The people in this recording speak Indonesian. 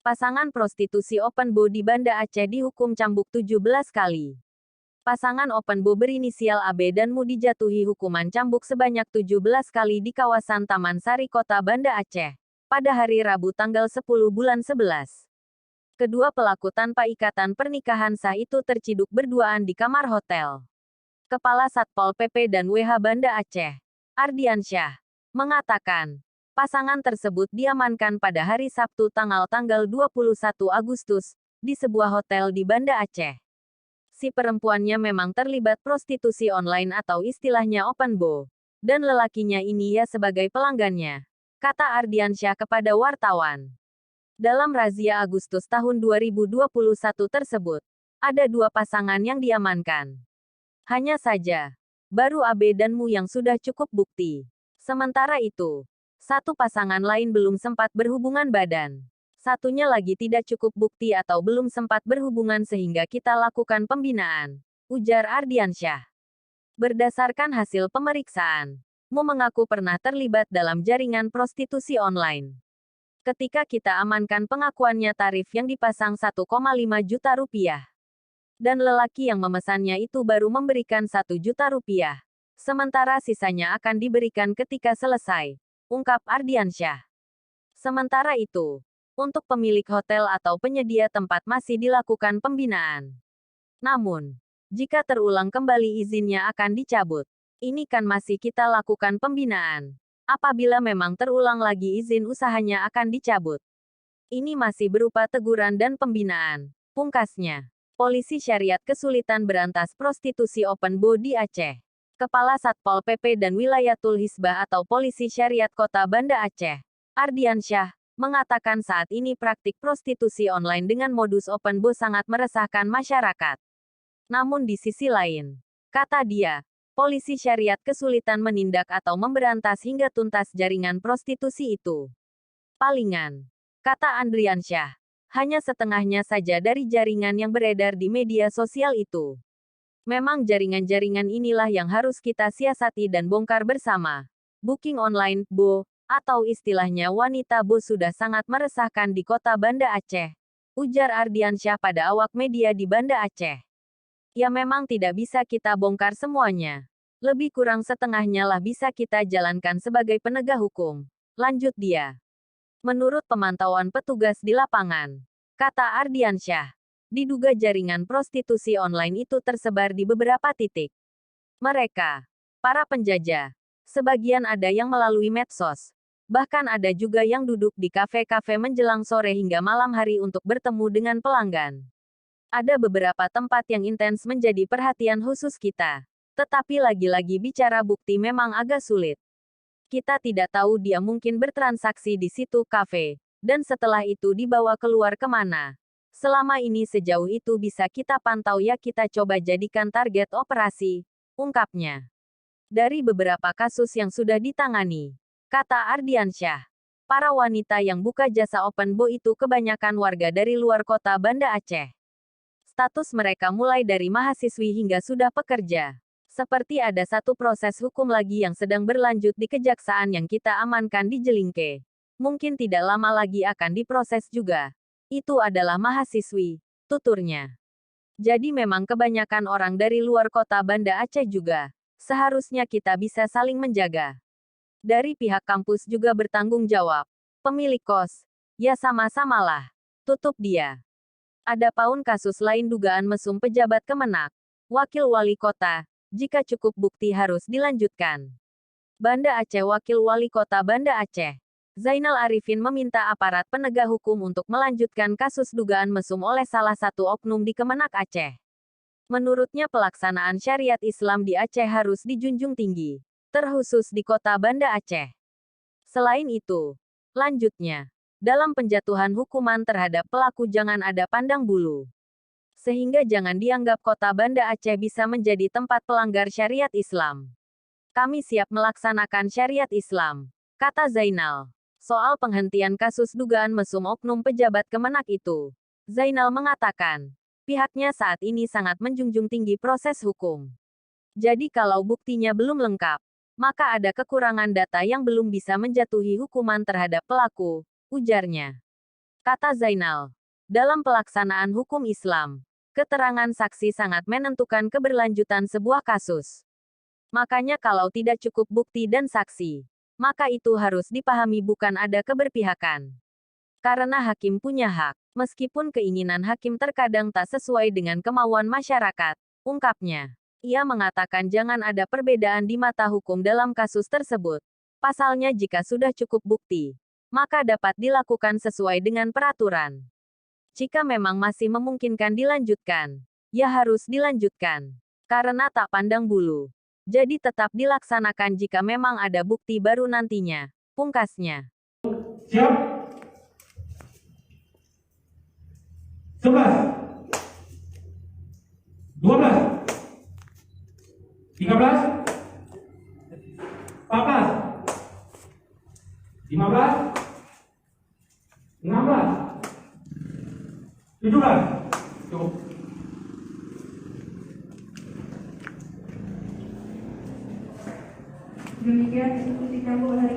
Pasangan prostitusi Open Bo di Banda Aceh dihukum cambuk 17 kali. Pasangan Open Bo berinisial AB dan Mu dijatuhi hukuman cambuk sebanyak 17 kali di kawasan Taman Sari Kota Banda Aceh pada hari Rabu tanggal 10 bulan 11. Kedua pelaku tanpa ikatan pernikahan sah itu terciduk berduaan di kamar hotel. Kepala Satpol PP dan WH Banda Aceh, Ardiansyah, mengatakan, pasangan tersebut diamankan pada hari Sabtu tanggal 21 Agustus, di sebuah hotel di Banda Aceh. Si perempuannya memang terlibat prostitusi online atau istilahnya Open Bo, dan lelakinya ini ya sebagai pelanggannya, kata Ardiansyah kepada wartawan. Dalam razia Agustus tahun 2021 tersebut, ada dua pasangan yang diamankan. Hanya saja, baru AB dan Mu yang sudah cukup bukti. Sementara itu, satu pasangan lain belum sempat berhubungan badan. Satunya lagi tidak cukup bukti atau belum sempat berhubungan sehingga kita lakukan pembinaan, ujar Ardiansyah. Berdasarkan hasil pemeriksaan, Mu mengaku pernah terlibat dalam jaringan prostitusi online. Ketika kita amankan pengakuannya tarif yang dipasang 1,5 juta rupiah. Dan lelaki yang memesannya itu baru memberikan 1 juta rupiah. Sementara sisanya akan diberikan ketika selesai, ungkap Ardiansyah. Sementara itu, untuk pemilik hotel atau penyedia tempat masih dilakukan pembinaan. Namun, jika terulang kembali izinnya akan dicabut. Ini kan masih kita lakukan pembinaan. Apabila memang terulang lagi izin usahanya akan dicabut. Ini masih berupa teguran dan pembinaan, pungkasnya. Polisi Syariat kesulitan berantas prostitusi Open Bo di Aceh. Kepala Satpol PP dan Wilayatul Hisbah atau Polisi Syariat Kota Banda Aceh, Ardiansyah, mengatakan saat ini praktik prostitusi online dengan modus Open Bo sangat meresahkan masyarakat. Namun di sisi lain, kata dia, Polisi Syariat kesulitan menindak atau memberantas hingga tuntas jaringan prostitusi itu. Palingan, kata Ardiansyah, hanya setengahnya saja dari jaringan yang beredar di media sosial itu. Memang jaringan-jaringan inilah yang harus kita siasati dan bongkar bersama. Booking online, Bo, atau istilahnya wanita Bo sudah sangat meresahkan di kota Banda Aceh, ujar Ardiansyah pada awak media di Banda Aceh. Ya memang tidak bisa kita bongkar semuanya. Lebih kurang setengahnya lah bisa kita jalankan sebagai penegak hukum, lanjut dia. Menurut pemantauan petugas di lapangan, kata Ardiansyah, diduga jaringan prostitusi online itu tersebar di beberapa titik. Mereka, para penjajah, sebagian ada yang melalui medsos. Bahkan ada juga yang duduk di kafe-kafe menjelang sore hingga malam hari untuk bertemu dengan pelanggan. Ada beberapa tempat yang intens menjadi perhatian khusus kita. Tetapi lagi-lagi bicara bukti memang agak sulit. Kita tidak tahu dia mungkin bertransaksi di situ kafe, dan setelah itu dibawa keluar kemana. Selama ini sejauh itu bisa kita pantau ya kita coba jadikan target operasi, ungkapnya. Dari beberapa kasus yang sudah ditangani, kata Ardiansyah, para wanita yang buka jasa Open Bo itu kebanyakan warga dari luar kota Banda Aceh. Status mereka mulai dari mahasiswi hingga sudah pekerja. Seperti ada satu proses hukum lagi yang sedang berlanjut di kejaksaan yang kita amankan di Jelingke. Mungkin tidak lama lagi akan diproses juga. Itu adalah mahasiswi, tuturnya. Jadi memang kebanyakan orang dari luar kota Banda Aceh juga. Seharusnya kita bisa saling menjaga. Dari pihak kampus juga bertanggung jawab. Pemilik kos, ya sama-samalah, tutup dia. Ada paun kasus lain dugaan mesum pejabat Kemenak, wakil wali kota, jika cukup bukti harus dilanjutkan. Banda Aceh Wakil Wali Kota Banda Aceh, Zainal Arifin meminta aparat penegak hukum untuk melanjutkan kasus dugaan mesum oleh salah satu oknum di Kemenak Aceh. Menurutnya pelaksanaan syariat Islam di Aceh harus dijunjung tinggi, terkhusus di kota Banda Aceh. Selain itu, lanjutnya, dalam penjatuhan hukuman terhadap pelaku jangan ada pandang bulu. Sehingga jangan dianggap kota Banda Aceh bisa menjadi tempat pelanggar syariat Islam. Kami siap melaksanakan syariat Islam, kata Zainal. Soal penghentian kasus dugaan mesum oknum pejabat Kemenak itu, Zainal mengatakan, pihaknya saat ini sangat menjunjung tinggi proses hukum. Jadi kalau buktinya belum lengkap, maka ada kekurangan data yang belum bisa menjatuhi hukuman terhadap pelaku, ujarnya. kata Zainal. Dalam pelaksanaan hukum Islam, keterangan saksi sangat menentukan keberlanjutan sebuah kasus. Makanya kalau tidak cukup bukti dan saksi, maka itu harus dipahami bukan ada keberpihakan. Karena hakim punya hak, meskipun keinginan hakim terkadang tak sesuai dengan kemauan masyarakat, ungkapnya. Ia mengatakan jangan ada perbedaan di mata hukum dalam kasus tersebut. Pasalnya jika sudah cukup bukti, maka dapat dilakukan sesuai dengan peraturan. Jika memang masih memungkinkan dilanjutkan, ya harus dilanjutkan. Karena tak pandang bulu. Jadi tetap dilaksanakan jika memang ada bukti baru nantinya, pungkasnya. Siap? 11, 12, 13, 14, 15, 16, 17. Cukup. Demikian diskusi cambuk hari